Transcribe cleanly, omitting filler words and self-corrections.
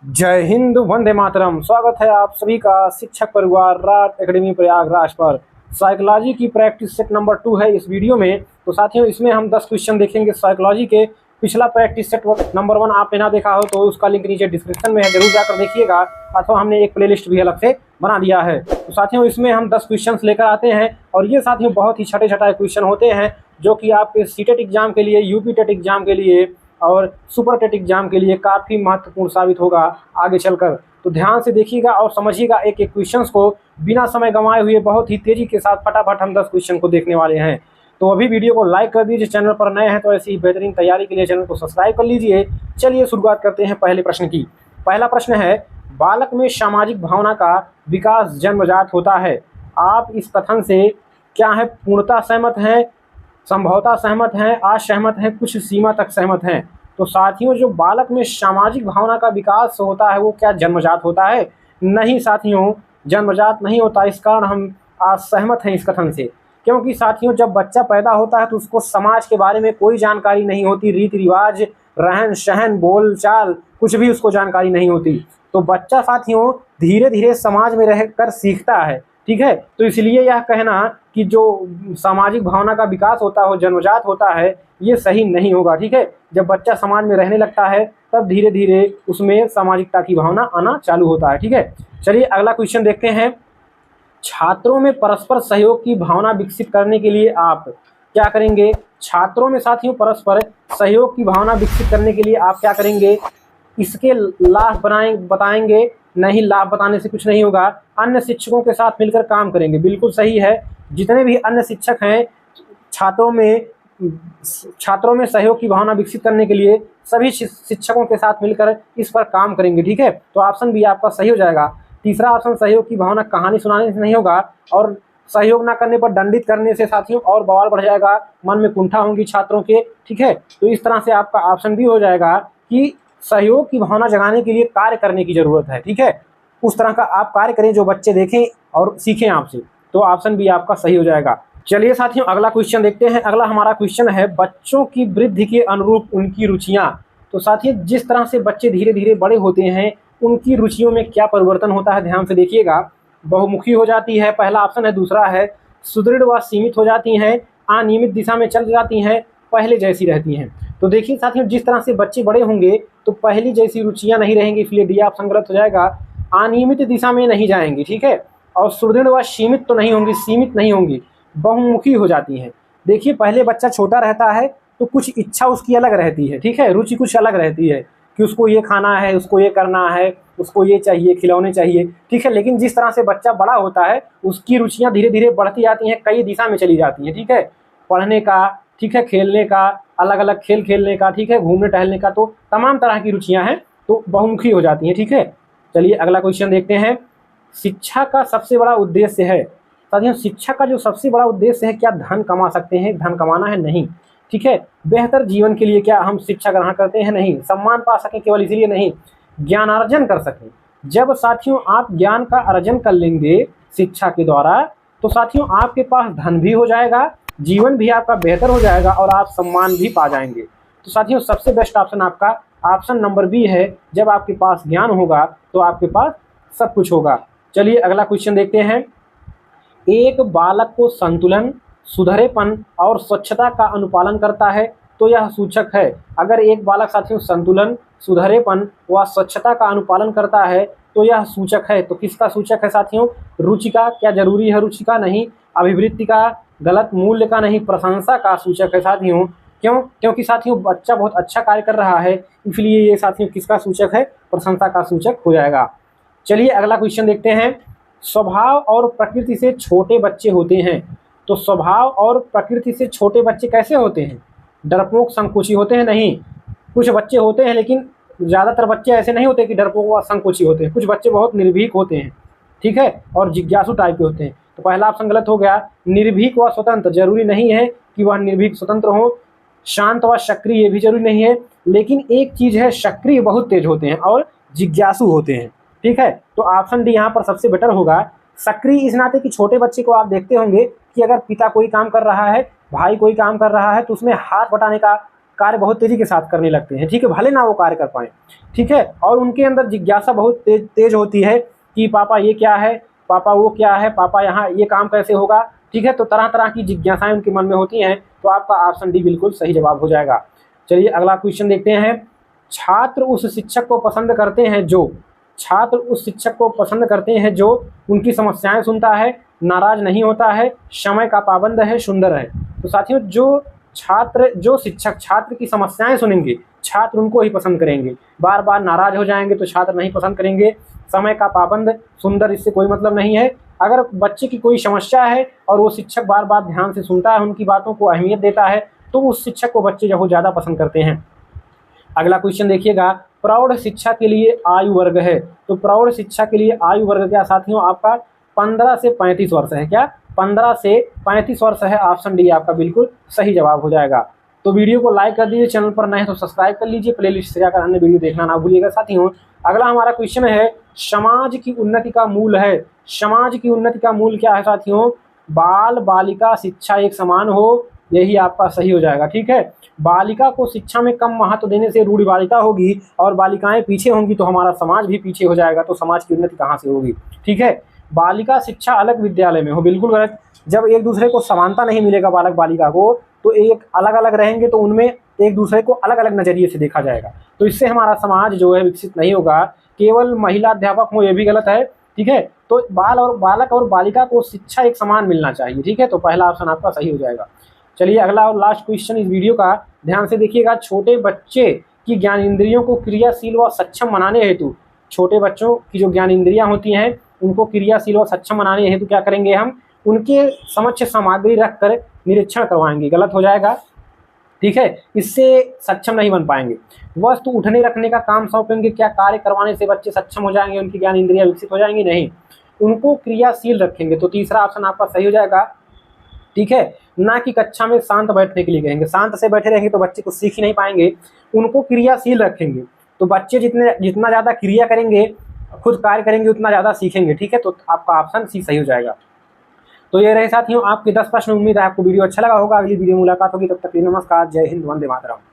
जय हिंद, वंदे मातरम। स्वागत है आप सभी का शिक्षक परिवार राज एकेडमी प्रयागराज पर। साइकोलॉजी की प्रैक्टिस सेट नंबर 2 है इस वीडियो में। तो साथियों, इसमें हम 10 क्वेश्चन देखेंगे साइकोलॉजी के। पिछला प्रैक्टिस सेट नंबर 1 आपने ना देखा हो तो उसका लिंक नीचे डिस्क्रिप्शन में है, जरूर जाकर देखिएगा। अथवा हमने एक प्लेलिस्ट भी अलग से बना दिया है। तो साथियों, इसमें हम 10 क्वेश्चन लेकर आते हैं और ये साथियों बहुत ही छठे क्वेश्चन होते हैं जो कि आपके सीटेट एग्जाम के लिए, यूपी टेट एग्जाम के लिए और सुपर टेट एग्जाम के लिए काफ़ी महत्वपूर्ण साबित होगा आगे चलकर। तो ध्यान से देखिएगा और समझिएगा एक एक क्वेश्चंस को बिना समय गंवाए हुए बहुत ही तेजी के साथ फटाफट हम 10 क्वेश्चन को देखने वाले हैं। तो अभी वीडियो को लाइक कर दीजिए, चैनल पर नए हैं तो ऐसी ही बेहतरीन तैयारी के लिए चैनल को सब्सक्राइब कर लीजिए। चलिए शुरुआत करते हैं पहले प्रश्न की। पहला प्रश्न है, बालक में सामाजिक भावना का विकास जन्मजात होता है। आप इस कथन से क्या है, पूर्णतः सहमत हैं, संभवतः सहमत हैं, असहमत हैं, कुछ सीमा तक सहमत हैं? तो साथियों, जो बालक में सामाजिक भावना का विकास होता है वो क्या जन्मजात होता है? नहीं साथियों, जन्मजात नहीं होता। इस कारण हम असहमत हैं इस कथन से, क्योंकि साथियों जब बच्चा पैदा होता है तो उसको समाज के बारे में कोई जानकारी नहीं होती, रीति रिवाज, रहन सहन, बोल चाल, कुछ भी उसको जानकारी नहीं होती। तो बच्चा साथियों धीरे धीरे समाज में रहकर सीखता है, ठीक है। तो इसलिए यह कहना कि जो सामाजिक भावना का विकास होता है वो जन्मजात होता है, ये सही नहीं होगा, ठीक है। जब बच्चा समाज में रहने लगता है तब धीरे धीरे उसमें सामाजिकता की भावना आना चालू होता है, ठीक है। चलिए अगला क्वेश्चन देखते हैं। छात्रों में परस्पर सहयोग की भावना विकसित करने के लिए आप क्या करेंगे? छात्रों में साथियों परस्पर सहयोग की भावना विकसित करने के लिए आप क्या करेंगे? इसके लाभ बताएंगे? नहीं, लाभ बताने से कुछ नहीं होगा। अन्य शिक्षकों के साथ मिलकर काम करेंगे, बिल्कुल सही है। जितने भी अन्य शिक्षक हैं, छात्रों में सहयोग की भावना विकसित करने के लिए सभी शिक्षकों के साथ मिलकर इस पर काम करेंगे, ठीक है। तो ऑप्शन बी आपका सही हो जाएगा। तीसरा ऑप्शन, सहयोग की भावना कहानी सुनाने से नहीं होगा और सहयोग ना करने पर दंडित करने से साथियों और बवाल बढ़ जाएगा, मन में कुंठा होंगी छात्रों के, ठीक है। तो इस तरह से आपका ऑप्शन भी हो जाएगा कि सहयोग की भावना जगाने के लिए कार्य करने की जरूरत है, ठीक है। उस तरह का आप कार्य करें जो बच्चे देखें और सीखें आपसे। तो ऑप्शन बी आपका सही हो जाएगा। चलिए साथियों अगला क्वेश्चन देखते हैं। अगला हमारा क्वेश्चन है, बच्चों की वृद्धि के अनुरूप उनकी रुचियां। तो साथियों जिस तरह से बच्चे धीरे धीरे बड़े होते हैं उनकी रुचियों में क्या परिवर्तन होता है, ध्यान से देखिएगा। बहुमुखी हो जाती है, पहला ऑप्शन है। दूसरा है, सुदृढ़ व सीमित हो जाती हैं, अनियमित दिशा में चल जाती हैं, पहले जैसी रहती हैं। तो देखिए साथियों, जिस तरह से बच्चे बड़े होंगे तो पहली जैसी रुचियां नहीं रहेंगी, इसलिए डी ऑप्शन गलत हो जाएगा। अनियमित दिशा में नहीं जाएंगी, ठीक है। और सुदृढ़ व सीमित तो नहीं होंगी, सीमित नहीं होंगी, बहुमुखी हो जाती हैं। देखिए पहले बच्चा छोटा रहता है तो कुछ इच्छा उसकी अलग रहती है, ठीक है, रुचि कुछ अलग रहती है कि उसको ये खाना है, उसको ये करना है, उसको ये चाहिए, खिलौने चाहिए, ठीक है। लेकिन जिस तरह से बच्चा बड़ा होता है उसकी रुचियां धीरे धीरे बढ़ती जाती हैं, कई दिशा में चली जाती हैं, ठीक है। पढ़ने का, ठीक है, खेलने का, अलग अलग खेल खेलने का, ठीक है, घूमने टहलने का, तो तमाम तरह की रुचियां हैं तो बहुमुखी हो जाती हैं, ठीक है। चलिए अगला क्वेश्चन देखते हैं। शिक्षा का सबसे बड़ा उद्देश्य है, साथियों शिक्षा का जो सबसे बड़ा उद्देश्य है, क्या धन कमा सकते हैं, धन कमाना है? नहीं, ठीक है। बेहतर जीवन के लिए क्या हम शिक्षा ग्रहण करते हैं? नहीं। सम्मान पा सकें केवल इसीलिए? नहीं। ज्ञानार्जन कर सकें। जब साथियों आप ज्ञान का अर्जन कर लेंगे शिक्षा के द्वारा तो साथियों आपके पास धन भी हो जाएगा, जीवन भी आपका बेहतर हो जाएगा और आप सम्मान भी पा जाएंगे। तो साथियों सबसे बेस्ट ऑप्शन आपका ऑप्शन नंबर बी है। जब आपके पास ज्ञान होगा तो आपके पास सब कुछ होगा। चलिए अगला क्वेश्चन देखते हैं। एक बालक को संतुलन, सुधरेपन और स्वच्छता का अनुपालन करता है तो यह सूचक है। अगर एक बालक साथियों संतुलन, सुधरेपन व स्वच्छता का अनुपालन करता है तो यह सूचक है। तो किसका सूचक है साथियों? रुचि का। क्या जरूरी है रुचि का? नहीं। अभिवृत्ति का? गलत। मूल्य का? नहीं। प्रशंसा का सूचक है साथियों। क्यों? क्योंकि साथियों बच्चा बहुत अच्छा कार्य कर रहा है, इसलिए ये साथियों किसका सूचक है? प्रशंसा का सूचक हो जाएगा। चलिए अगला क्वेश्चन देखते हैं। स्वभाव और प्रकृति से छोटे बच्चे होते हैं। तो स्वभाव और प्रकृति से छोटे बच्चे कैसे होते हैं? डरपोक, संकोची होते हैं? नहीं। कुछ बच्चे होते हैं लेकिन ज़्यादातर बच्चे ऐसे नहीं होते कि डरपोक व संकोची होते हैं। कुछ बच्चे बहुत निर्भीक होते हैं, ठीक है, और जिज्ञासु टाइप के होते हैं। तो पहला ऑप्शन गलत हो गया। निर्भीक व स्वतंत्र, जरूरी नहीं है कि वह निर्भीक स्वतंत्र हो। शांत व सक्रिय, ये भी जरूरी नहीं है। लेकिन एक चीज़ है, सक्रिय बहुत तेज होते हैं और जिज्ञासु होते हैं, ठीक है। तो ऑप्शन डी यहाँ पर सबसे बेटर होगा। सक्रिय इस नाते कि छोटे बच्चे को आप देखते होंगे कि अगर पिता कोई काम कर रहा है, भाई कोई काम कर रहा है तो उसमें हाथ बटाने का कार्य बहुत तेजी के साथ करने लगते हैं, ठीक है, भले ना वो कार्य कर पाएँ, ठीक है। और उनके अंदर जिज्ञासा बहुत तेज होती है कि पापा ये क्या है, पापा वो क्या है, पापा यहाँ ये काम कैसे होगा, ठीक है। तो तरह तरह की जिज्ञासाएं उनके मन में होती हैं। तो आपका ऑप्शन डी बिल्कुल सही जवाब हो जाएगा। चलिए अगला क्वेश्चन देखते हैं। छात्र उस शिक्षक को पसंद करते हैं जो छात्र उस शिक्षक को पसंद करते हैं जो उनकी समस्याएं सुनता है, नाराज नहीं होता है, समय का पाबंद है, सुंदर है। तो साथियों जो शिक्षक छात्र की समस्याएं सुनेंगे, छात्र उनको ही पसंद करेंगे। बार बार नाराज हो जाएंगे तो छात्र नहीं पसंद करेंगे। समय का पाबंद, सुंदर, इससे कोई मतलब नहीं है। अगर बच्चे की कोई समस्या है और वो शिक्षक बार बार ध्यान से सुनता है, उनकी बातों को अहमियत देता है, तो उस शिक्षक को बच्चे जो ज़्यादा पसंद करते हैं। अगला क्वेश्चन देखिएगा, प्रौढ़ शिक्षा के लिए आयु वर्ग है। तो प्रौढ़ शिक्षा के लिए आयु वर्ग क्या साथियों, आपका 15 से 35 वर्ष है। क्या 15 से 35 वर्ष है। ऑप्शन डी आपका बिल्कुल सही जवाब हो जाएगा। तो वीडियो को लाइक कर दीजिए, चैनल पर नए हैं तो सब्सक्राइब कर लीजिए, प्लेलिस्ट से जाकर अन्य वीडियो देखना ना भूलिएगा साथियों। अगला हमारा क्वेश्चन है, समाज की उन्नति का मूल है। समाज की उन्नति का मूल क्या है साथियों, बाल बालिका शिक्षा एक समान हो, यही आपका सही हो जाएगा, ठीक है। बालिका को शिक्षा में कम महत्व देने से रूढ़िवादिता होगी और बालिकाएं पीछे होंगी तो हमारा समाज भी पीछे हो जाएगा, तो समाज की उन्नति कहाँ से होगी, ठीक है। बालिका शिक्षा अलग विद्यालय में हो, बिल्कुल गलत। जब एक दूसरे को समानता नहीं मिलेगा बालक बालिका को, तो एक अलग अलग रहेंगे तो उनमें एक दूसरे को अलग अलग नजरिए से देखा जाएगा, तो इससे हमारा समाज जो है विकसित नहीं होगा। केवल महिला अध्यापक हो, ये भी गलत है, ठीक है। तो बालक और बालिका को शिक्षा एक समान मिलना चाहिए, ठीक है। तो पहला ऑप्शन आपका सही हो जाएगा। चलिए अगला और लास्ट क्वेश्चन इस वीडियो का ध्यान से देखिएगा। छोटे बच्चे की ज्ञान इंद्रियों को क्रियाशील व सक्षम बनाने हेतु, छोटे बच्चों की जो ज्ञान इंद्रियां होती हैं उनको क्रियाशील व सक्षम बनाने हेतु क्या करेंगे, हम उनके समक्ष सामग्री रखकर निरीक्षण करवाएंगे, गलत हो जाएगा, ठीक है। इससे सक्षम नहीं बन पाएंगे। वस्तु उठने रखने का काम सौंपेंगे, क्या कार्य करवाने से बच्चे सक्षम हो जाएंगे, उनकी ज्ञान इंद्रियां विकसित हो जाएंगी, नहीं, उनको क्रियाशील रखेंगे। तो तीसरा ऑप्शन आपका सही हो जाएगा, ठीक है। ना कि कक्षा में शांत बैठने के लिए कहेंगे, शांत से बैठे रहेंगे तो बच्चे कुछ सीख ही नहीं पाएंगे, उनको क्रियाशील रखेंगे। तो बच्चे जितना ज़्यादा क्रिया करेंगे, खुद कार्य करेंगे, उतना ज़्यादा सीखेंगे, ठीक है। तो आपका ऑप्शन सी सही हो जाएगा। तो ये रहे साथियों आपके 10 प्रश्न। उम्मीद है आपको वीडियो अच्छा लगा होगा। अगली वीडियो में मुलाकात होगी, तब तक के लिए नमस्कार, जय हिंद, वंदे मातरम।